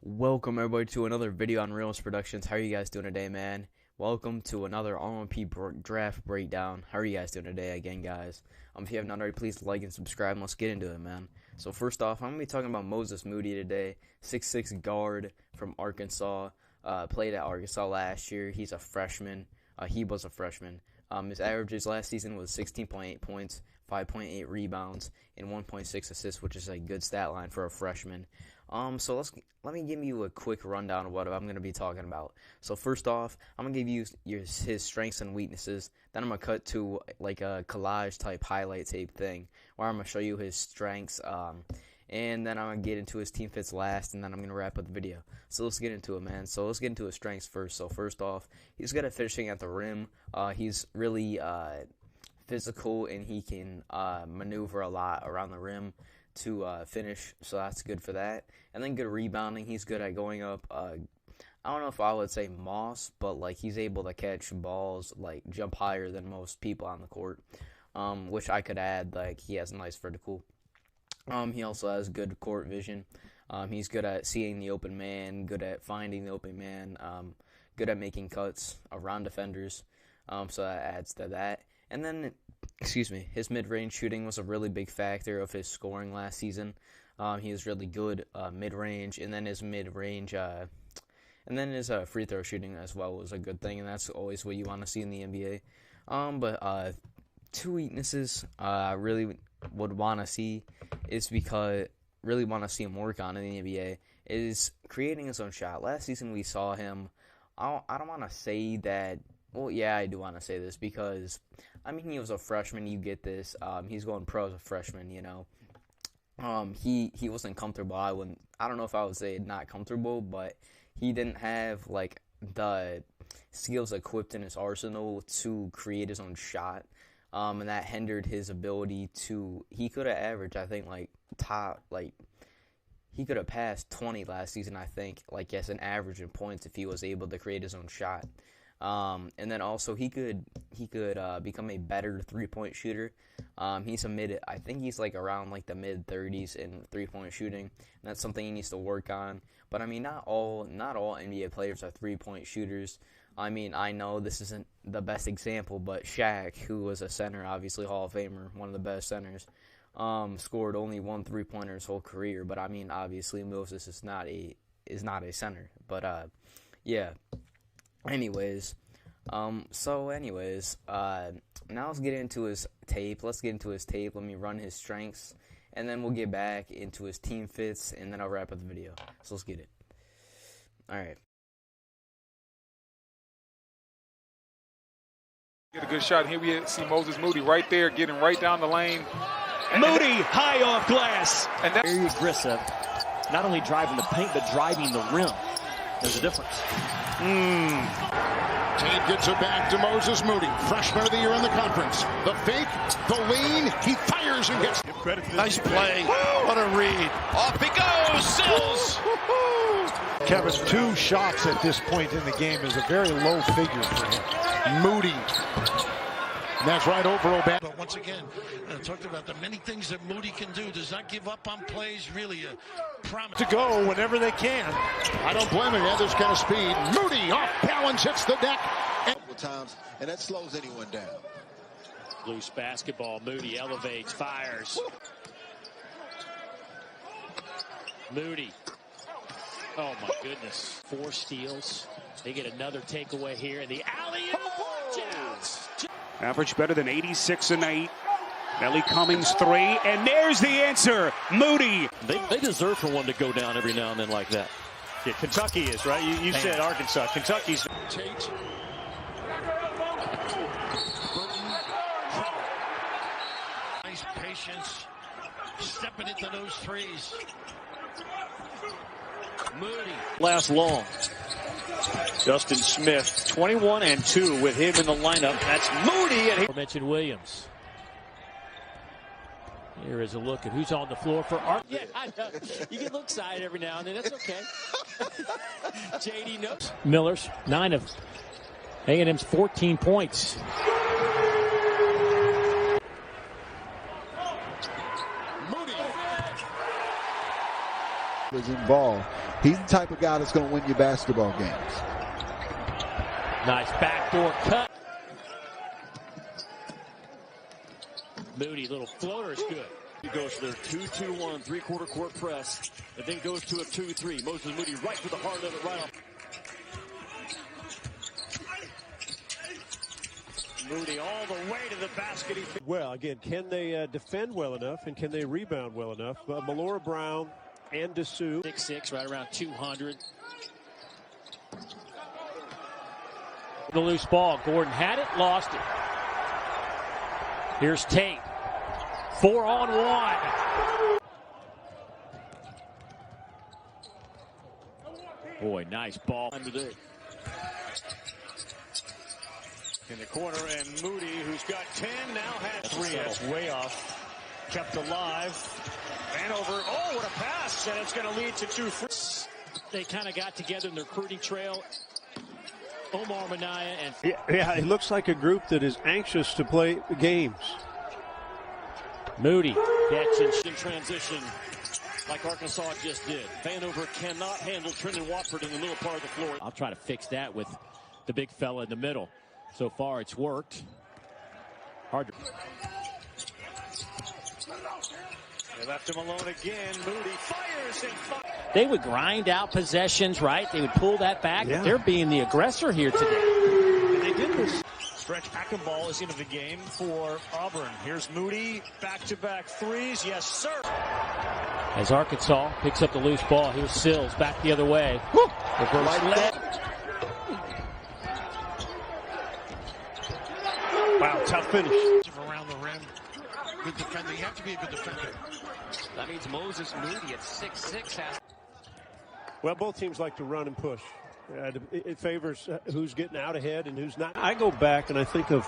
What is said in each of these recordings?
Welcome everybody to another video on Reelonesproductions. How are you guys doing today, man? Welcome to another R1P Draft Breakdown. How are you guys doing today again, guys? If you have not already, please like and subscribe, and let's get into it, man. So first off, I'm going to be talking about Moses Moody today, 6'6" guard from Arkansas. Played at Arkansas last year. He's a freshman. He was a freshman. His averages last season was 16.8 points, 5.8 rebounds, and 1.6 assists, which is a good stat line for a freshman. So let me give you a quick rundown of what I'm going to be talking about. So first off, I'm going to give you his strengths and weaknesses. Then I'm going to cut to like a collage type highlight tape thing where I'm going to show you his strengths. And then I'm going to get into his team fits last, and then I'm going to wrap up the video. So let's get into it, man. So let's get into his strengths first. So first off, he's good at finishing at the rim. He's really physical, and he can maneuver a lot around the rim to finish, so that's good for that. And then good rebounding. He's good at going up. I don't know if I would say moss, but like he's able to catch balls, like jump higher than most people on the court, which I could add. Like he has nice vertical. He also has good court vision. He's good at seeing the open man, good at finding the open man, good at making cuts around defenders. So that adds to that. And then, his mid-range shooting was a really big factor of his scoring last season. He was really good mid-range, and then his mid-range, and then his free throw shooting as well was a good thing, and that's always what you want to see in the NBA. But two weaknesses I really would want to see is because really want to see him work on in the NBA is creating his own shot. Last season we saw him. I don't want to say that. Well, yeah, I do want to say this because, I mean, he was a freshman. You get this. He's going pro as a freshman, you know. He wasn't comfortable. I don't know if I would say not comfortable, but he didn't have, like, the skills equipped in his arsenal to create his own shot. And that hindered his ability to, he could have averaged, I think, like, he could have passed 20 last season, I think, like, as an average in points if he was able to create his own shot. And then also he could become a better three-point shooter. I think he's like around like the mid-30s in three-point shooting, and that's something he needs to work on. But I mean, not all NBA players are three-point shooters. I mean, I know this isn't the best example, but Shaq, who was a center, obviously Hall of Famer, one of the best centers, scored only one three-pointer his whole career. But I mean, obviously Moses is not a center. But yeah. Anyways, now let's get into his tape. Let me run his strengths, and then we'll get back into his team fits, and then I'll wrap up the video. So let's get it. All right. Get a good shot. Here we see Moses Moody right there, getting right down the lane. Moody high off glass. And that's very aggressive. Not only driving the paint, but driving the rim. There's a difference. Tate gets it back to Moses Moody, freshman of the year in the conference. The fake, the lean, he fires and gets nice play. What a read. Off he goes, Sills. Kevin, 2 shots at this point in the game is a very low figure for him. Moody. And that's right over O'Ban. But once again, I talked about the many things that Moody can do. Does not give up on plays, really a promise. To go whenever they can. I don't blame him. He had this kind of speed. Moody off balance, hits the deck. A couple times, and that slows anyone down. Loose basketball. Moody elevates, fires. Moody. Oh, my goodness. 4 steals. They get another takeaway here. And the alley-oop. Average better than 86 a night. Nelly Cummings 3, and there's the answer. Moody. They deserve for one to go down every now and then like that. Yeah, Kentucky is, right? You said Arkansas. Kentucky's. Tate. Nice patience. Stepping into those threes. Moody. Last long. Justin Smith, 21 and 2 with him in the lineup. That's Moody. And he mentioned Williams. Here is a look at who's on the floor for Art. Yeah, I know. You get a little excited every now and then. That's okay. JD knows. Miller's 9 of A&M's 14 points. is involved. He's the type of guy that's going to win you basketball games. Nice backdoor cut. Moody, little floater is good. He goes to their 2-2-1 three-quarter court press, and then goes to a 2-3. Moses Moody right to the heart of it, right off. Moody all the way to the basket. Well, again, can they defend well enough, and can they rebound well enough? Malora Brown and Dessou. 6'6", right around 200. The loose ball. Gordon had it, lost it. Here's Tate. 4-on-1. Boy, nice ball. Today. In the corner, and Moody, who's got 10, now has 3. That's way off. Kept alive. And over. Oh, what a pass. And it's going to lead to 2 free. They kind of got together in the recruiting trail. Omar Minaya and... Yeah, it looks like a group that is anxious to play games. Moody catching in transition like Arkansas just did. Vanover cannot handle Trenton Watford in the middle part of the floor. I'll try to fix that with the big fella in the middle. So far, it's worked. Hard to... They left him alone again. Moody fires and They would grind out possessions, right? They would pull that back. Yeah. They're being the aggressor here today. And they did this. Stretch Hackenball is into the game for Auburn. Here's Moody, back-to-back threes. Yes, sir. As Arkansas picks up the loose ball, here's Sills back the other way. Reverse left. Wow, tough finish. Around the rim. Good defender. You have to be a good defender. That means Moses Moody at 6'6" has... Well, both teams like to run and push. It favors who's getting out ahead and who's not. I go back and I think of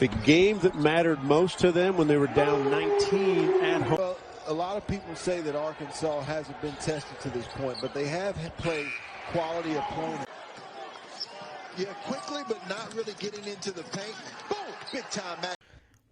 the game that mattered most to them when they were down 19 at home. Well, a lot of people say that Arkansas hasn't been tested to this point, but they have played quality opponents. Yeah, quickly, but not really getting into the paint. Boom! Big time match.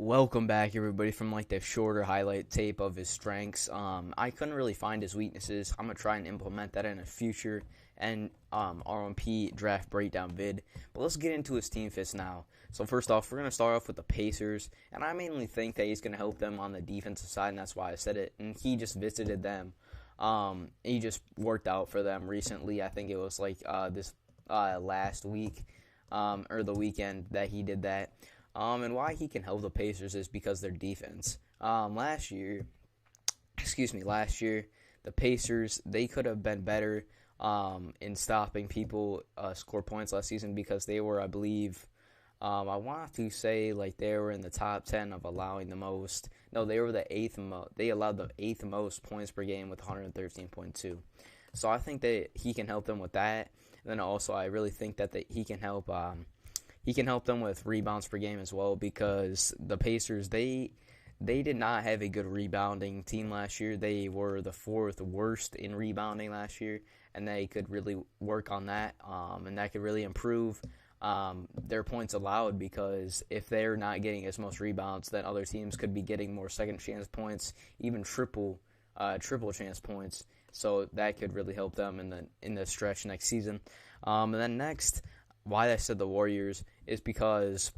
Welcome back, everybody, from like the shorter highlight tape of his strengths. I couldn't really find his weaknesses. I'm going to try and implement that in a future and R1P Draft Breakdown vid. But let's get into his team fits now. So first off, we're going to start off with the Pacers. And I mainly think that he's going to help them on the defensive side, and that's why I said it. And he just visited them. He just worked out for them recently. I think it was like this last week or the weekend that he did that. And why he can help the Pacers is because their defense. Last year, the Pacers, they could have been better in stopping people score points last season because they were, I believe, I want to say like they were in the top 10 of allowing the most. No, they were the 8th most. They allowed the 8th most points per game with 113.2. So I think that he can help them with that. And then also, I really think that he can help. He can help them with rebounds per game as well because the Pacers, they did not have a good rebounding team last year. They were the 4th worst in rebounding last year, and they could really work on that, and that could really improve their points allowed because if they're not getting as much rebounds, then other teams could be getting more second chance points, even triple chance points. So that could really help them in the stretch next season. And then next, why I said the Warriors is because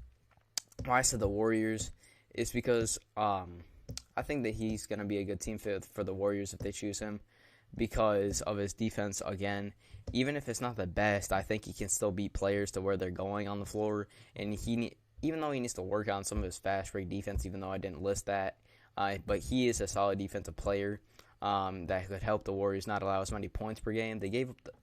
I think that he's going to be a good team fit for the Warriors if they choose him because of his defense again. Even if it's not the best, I think he can still beat players to where they're going on the floor. And even though he needs to work on some of his fast break defense, even though I didn't list that, but he is a solid defensive player. That could help the Warriors not allow as many points per game.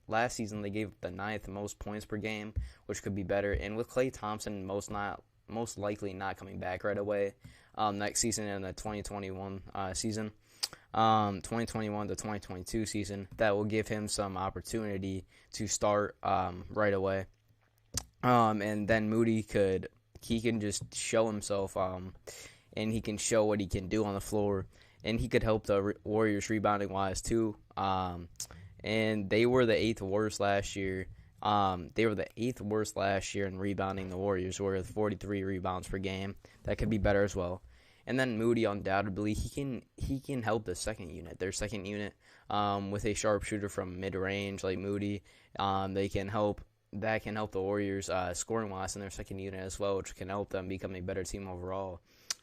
Last season they gave up the 9th most points per game, which could be better. And with Klay Thompson most likely not coming back right away next season in the 2021 season, 2021 to 2022 season, that will give him some opportunity to start right away. And then Moody can just show himself, and he can show what he can do on the floor. And he could help the Warriors rebounding-wise, too. And they were the 8th worst last year. They were the 8th worst last year in rebounding. The Warriors were with 43 rebounds per game. That could be better as well. And then Moody, undoubtedly, he can help the second unit. Their second unit, with a sharpshooter from mid-range like Moody. That can help the Warriors scoring wise in their second unit as well, which can help them become a better team overall.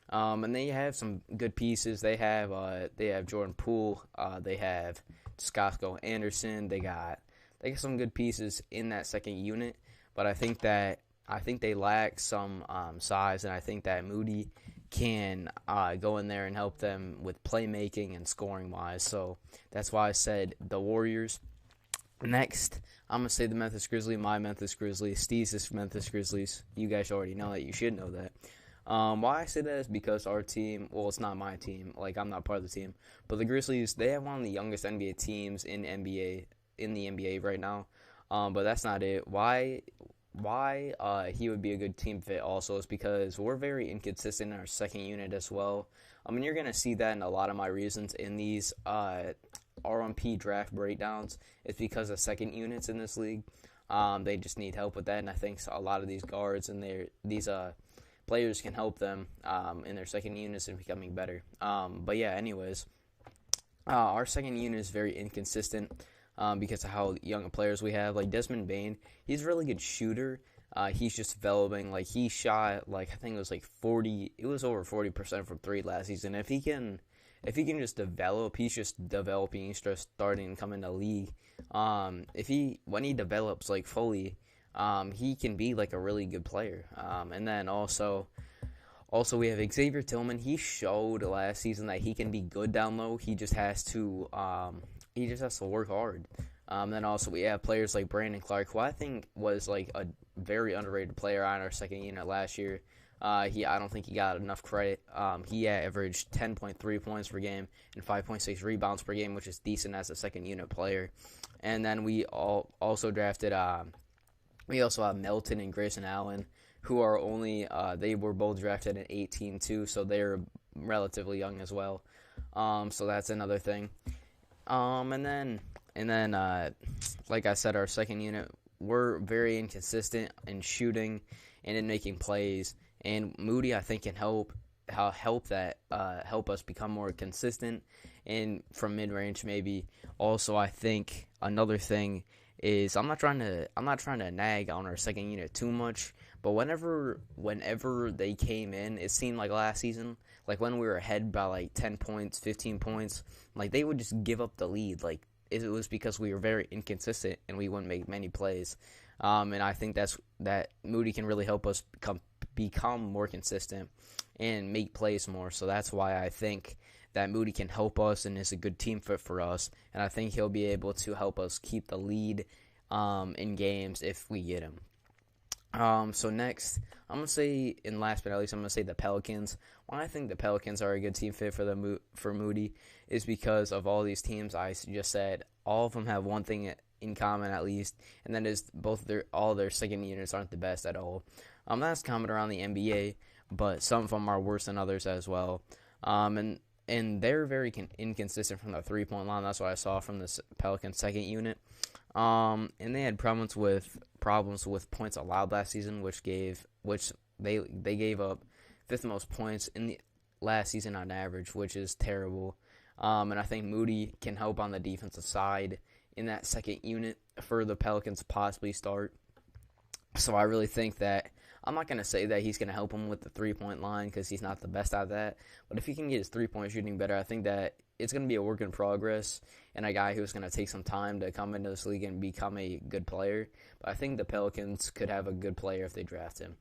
And they have some good pieces. They have Jordan Poole. They have Scottsco Anderson. They got some good pieces in that second unit. But I think they lack some size, and I think that Moody can go in there and help them with playmaking and scoring wise. So that's why I said the Warriors. Next, I'm going to say the Memphis Grizzlies, my Memphis Grizzlies, Steve's Memphis Grizzlies. You guys already know that. You should know that. Why I say that is because our team, well, it's not my team. Like, I'm not part of the team. But the Grizzlies, they have one of the youngest NBA teams in the NBA right now. But that's not it. Why he would be a good team fit also is because we're very inconsistent in our second unit as well. I mean, you're going to see that in a lot of my reasons in these R1P draft breakdowns. It's because of second units in this league. They just need help with that, and I think a lot of these guards and these players can help them in their second units and becoming better. But yeah, anyways, our second unit is very inconsistent because of how young players we have. Like Desmond Bane, he's a really good shooter. He's just developing. Like he shot, like I think it was like 40. It was over 40% from three last season. If he can just develop, he's just developing. He's just starting to come in the league. When he develops like fully, he can be like a really good player. And then also we have Xavier Tillman. He showed last season that he can be good down low. He just has to work hard. Then also we have players like Brandon Clark, who I think was like a very underrated player on our second unit last year. I don't think he got enough credit. He averaged 10.3 points per game and 5.6 rebounds per game, which is decent as a second unit player. And then we also drafted. We also have Melton and Grayson Allen, who are they were both drafted in 18 too, so they're relatively young as well. So that's another thing. And then like I said, our second unit, we're very inconsistent in shooting and in making plays. And Moody, I think, can help us become more consistent and from mid range maybe. Also, I think another thing is I'm not trying to nag on our second unit too much, but whenever they came in, it seemed like last season, like when we were ahead by like 10 points, 15 points, like they would just give up the lead. Like it was because we were very inconsistent and we wouldn't make many plays. And I think that Moody can really help us become more consistent and make plays more. So that's why I think that Moody can help us and is a good team fit for us. And I think he'll be able to help us keep the lead in games if we get him. So next, I'm going to say, and last but not least, I'm going to say the Pelicans. Why I think the Pelicans are a good team fit for Moody is because of all these teams I just said. All of them have one thing in common at least, and that is all their second units aren't the best at all. That's common around the NBA, but some of them are worse than others as well. And they're very inconsistent from the three-point line. That's what I saw from this Pelicans second unit. And they had problems with points allowed last season, which they gave up fifth most points in the last season on average, which is terrible. And I think Moody can help on the defensive side in that second unit for the Pelicans to possibly start. So I really think that I'm not going to say that he's going to help him with the three-point line because he's not the best at that. But if he can get his three-point shooting better, I think that it's going to be a work in progress and a guy who's going to take some time to come into this league and become a good player. But I think the Pelicans could have a good player if they draft him.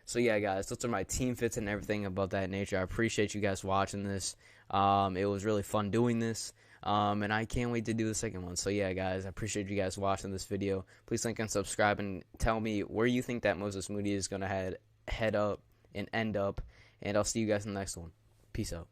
So yeah, guys, those are my team fits and everything about that nature. I appreciate you guys watching this. It was really fun doing this. And I can't wait to do the second one. So yeah, guys, I appreciate you guys watching this video. Please like and subscribe and tell me where you think that Moses Moody is going to head up and end up. And I'll see you guys in the next one. Peace out.